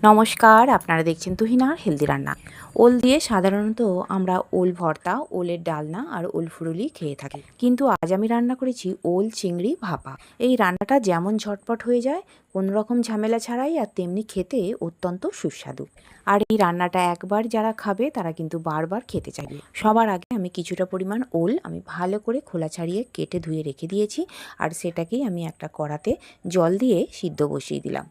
নমস্কার, আপনারা দেখছেন তুহিনার হেলদি রান্না। ওল দিয়ে সাধারণত আমরা ওল ভর্তা, ওলের ডালনা আর ওল ফুরুলি খেয়ে থাকি, কিন্তু আজ আমি রান্না করেছি ওল চিংড়ি ভাপা। এই রান্নাটা যেমন ঝটপট হয়ে যায়, কোনো রকম ঝামেলা ছাড়াই, আর তেমনি খেতে অত্যন্ত সুস্বাদু। আর এই রান্নাটা একবার যারা খাবে তারা কিন্তু বারবার খেতে চাইবে। সবার আগে আমি কিছুটা পরিমাণ ওল আমি ভালো করে খোলা ছাড়িয়ে কেটে ধুয়ে রেখে দিয়েছি, আর সেটাকেই আমি একটা কড়াতে জল দিয়ে সিদ্ধ বসিয়ে দিলাম।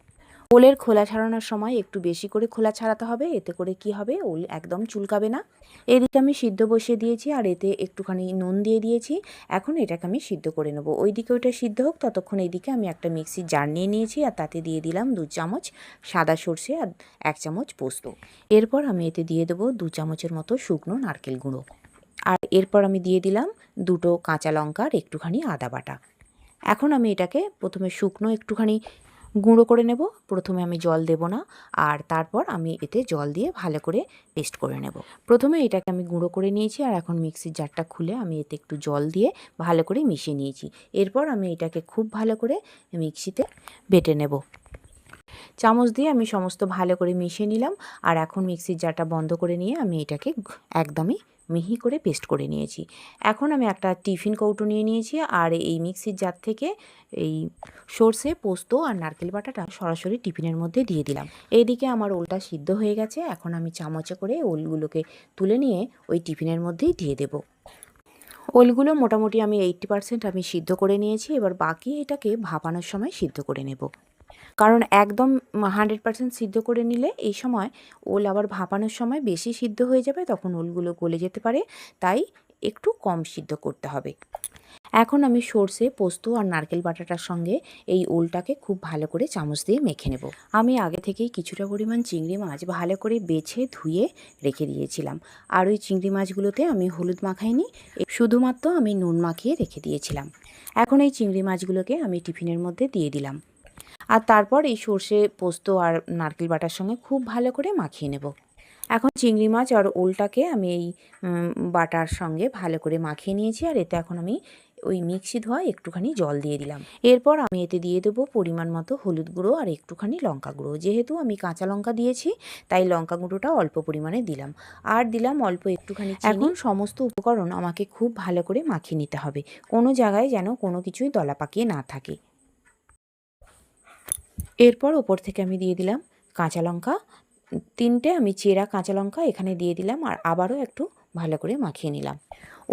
ওলের খোলা ছাড়ানোর সময় একটু বেশি করে খোলা ছাড়াতে হবে, এতে করে কি হবে, ওল একদম চুলকাবে না। এদিকে আমি সিদ্ধ বসিয়ে দিয়েছি, আর এতে একটুখানি নুন দিয়ে দিয়েছি। এখন এটাকে আমি সিদ্ধ করে নেব। ওইদিকে ওইটা সিদ্ধ হোক, ততক্ষণ এইদিকে আমি একটা মিক্সির জার নিয়ে নিয়েছি, আর তাতে দিয়ে দিলাম 2 চামচ সাদা সর্ষে আর 1 চামচ পোস্ত। এরপর আমি এতে দিয়ে দেবো 2 চামচের মতো শুকনো নারকেল গুঁড়ো, আর এরপর আমি দিয়ে দিলাম 2টো কাঁচা লঙ্কা আর একটুখানি আদা বাটা। এখন আমি এটাকে প্রথমে শুকনো একটুখানি গুঁড়ো করে নেব। প্রথমে আমি জল দেব না, আর তারপর আমি এতে জল দিয়ে ভালো করে পেস্ট করে নেব। প্রথমে এটাকে আমি গুঁড়ো করে নিয়েছি, আর এখন মিক্সির জারটা খুলে আমি এতে একটু জল দিয়ে ভালো করে মিশিয়ে নিয়েছি। এরপর আমি এটাকে খুব ভালো করে মিক্সিতে বেটে নেব। চামচ দিয়ে আমি সমস্ত ভালো করে মিশিয়ে নিলাম, আর এখন মিক্সির জারটা বন্ধ করে নিয়ে আমি এটাকে একদমই মিহি করে পেস্ট করে নিয়েছি। এখন আমি একটা টিফিন কৌটো নিয়ে নিয়েছি, আর এই মিক্সির জার থেকে এই সর্ষে, পোস্ত আর নারকেল বাটাটা সরাসরি টিফিনের মধ্যে দিয়ে দিলাম। এইদিকে আমার ওলটা সিদ্ধ হয়ে গেছে। এখন আমি চামচে করে ওলগুলোকে তুলে নিয়ে ওই টিফিনের মধ্যেই দিয়ে দেব। ওলগুলো মোটামুটি আমি 80% আমি সিদ্ধ করে নিয়েছি। এবার বাকি এটাকে ভাপানোর সময় সিদ্ধ করে নেব, কারণ একদম 100% সিদ্ধ করে নিলে এই সময় ওল আবার ভাপানোর সময় বেশি সিদ্ধ হয়ে যাবে, তখন ওলগুলো গলে যেতে পারে, তাই একটু কম সিদ্ধ করতে হবে। এখন আমি সর্ষে, পোস্ত আর নারকেল বাটাটার সঙ্গে এই ওলটাকে খুব ভালো করে চামচ দিয়ে মেখে নেব। আমি আগে থেকেই কিছুটা পরিমাণ চিংড়ি মাছ ভালো করে বেছে ধুয়ে রেখে দিয়েছিলাম, আর ওই চিংড়ি মাছগুলোতে আমি হলুদ মাখাইনি, শুধুমাত্র আমি নুন মাখিয়ে রেখে দিয়েছিলাম। এখন এই চিংড়ি মাছগুলোকে আমি টিফিনের মধ্যে দিয়ে দিলাম, আর তারপর এই সর্ষে, পোস্ত আর নারকেল বাটার সঙ্গে খুব ভালো করে মাখিয়ে নেব। এখন চিংড়ি মাছ আর ওলটাকে আমি এই বাটার সঙ্গে ভালো করে মাখিয়ে নিয়েছি, আর এতে এখন আমি ওই মিক্সি ধোয়া একটুখানি জল দিয়ে দিলাম। এরপর আমি এতে দিয়ে দেবো পরিমাণ মতো হলুদ গুঁড়ো আর একটুখানি লঙ্কা গুঁড়ো। যেহেতু আমি কাঁচা লঙ্কা দিয়েছি, তাই লঙ্কা গুঁড়োটা অল্প পরিমাণে দিলাম, আর দিলাম অল্প একটুখানি চিনি। এখন সমস্ত উপকরণ আমাকে খুব ভালো করে মাখিয়ে নিতে হবে, কোনো জায়গায় যেন কোনো কিছুই দলা পাকিয়ে না থাকে। এরপর ওপর থেকে আমি দিয়ে দিলাম কাঁচা লঙ্কা, 3টে আমি চেরা কাঁচা লঙ্কা এখানে দিয়ে দিলাম, আর আবারও একটু ভালো করে মাখিয়ে নিলাম।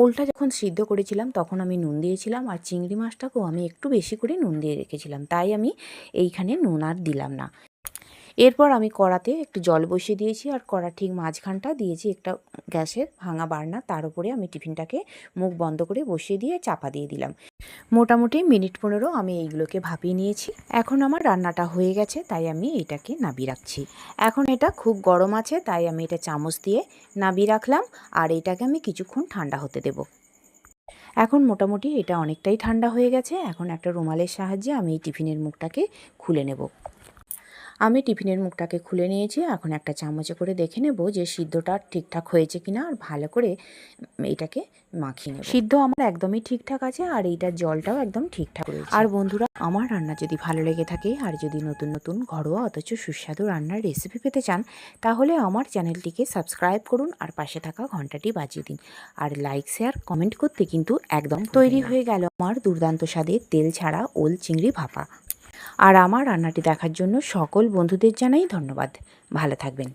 ওলটা যখন সিদ্ধ করেছিলাম তখন আমি নুন দিয়েছিলাম, আর চিংড়ি মাছটাকেও আমি একটু বেশি করে নুন দিয়ে রেখেছিলাম, তাই আমি এইখানে নুন আর দিলাম না। এরপর আমি কড়াতে একটু জল বসিয়ে দিয়েছি, আর কড়া ঠিক মাঝখানটা দিয়েছি একটা গ্যাসের ভাঙা বার্নার, তার উপরে আমি টিফিনটাকে মুখ বন্ধ করে বসিয়ে দিয়ে চাপা দিয়ে দিলাম। মোটামুটি মিনিট 15 আমি এইগুলোকে ভাপিয়ে নিয়েছি। এখন আমার রান্নাটা হয়ে গেছে, তাই আমি এটাকে নাবিয়ে রাখছি। এখন এটা খুব গরম আছে, তাই আমি এটা চামচ দিয়ে নাবিয়ে রাখলাম, আর এটাকে আমি কিছুক্ষণ ঠান্ডা হতে দেব। এখন মোটামুটি এটা অনেকটাই ঠান্ডা হয়ে গেছে। এখন একটা রুমালের সাহায্যে আমি এই টিফিনের মুখটাকে খুলে নেব। আমি টিফিনের মুখটাকে খুলে নিয়েছি। এখন একটা চামচে করে দেখে নেব যে সিদ্ধটা ঠিকঠাক হয়েছে কিনা, আর ভালো করে এটাকে মাখিয়ে নেব। সিদ্ধ আমার একদমই ঠিকঠাক আছে, আর এইটার জলটাও একদম ঠিকঠাক রয়েছে। আর বন্ধুরা, আমার রান্না যদি ভালো লেগে থাকে, আর যদি নতুন নতুন ঘরোয়া অথচ সুস্বাদু রান্নার রেসিপি পেতে চান, তাহলে আমার চ্যানেলটিকে সাবস্ক্রাইব করুন, আর পাশে থাকা ঘন্টাটি বাজিয়ে দিন, আর লাইক, শেয়ার, কমেন্ট করতে কিন্তু একদম। তৈরি হয়ে গেল আমার দুর্দান্ত স্বাদের তেল ছাড়া ওল চিংড়ি ভাপা। আর আমার রান্নাটি দেখার জন্য সকল বন্ধুদের জানাই ধন্যবাদ। ভালো থাকবেন।